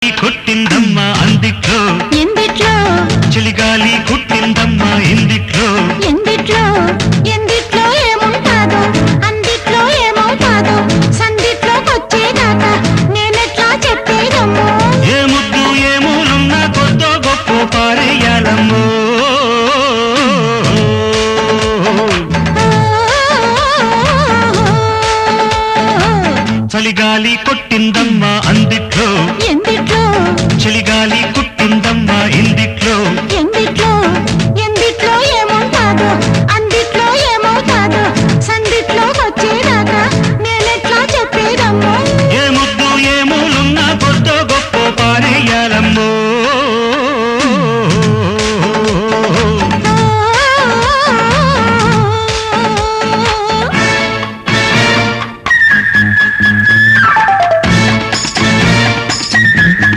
కొట్టిందమ్మా అందిట్లో ఎందిట్లో చలిగాలి కొట్టిందమ్మా ఎందిట్లో ఎందిట్లో ఎందిట్లో ఏముంటాదో అందిట్లో ఏమవుతాదో సందిట్లోకొచ్చేదాకా నేనెట్లా చెప్పేదమ్మో ఏ ముద్దు ఏ మూలున్నా కొద్దో గొప్ప పారేయాలమ్మో చలిగాలి కొట్టిందమ్మా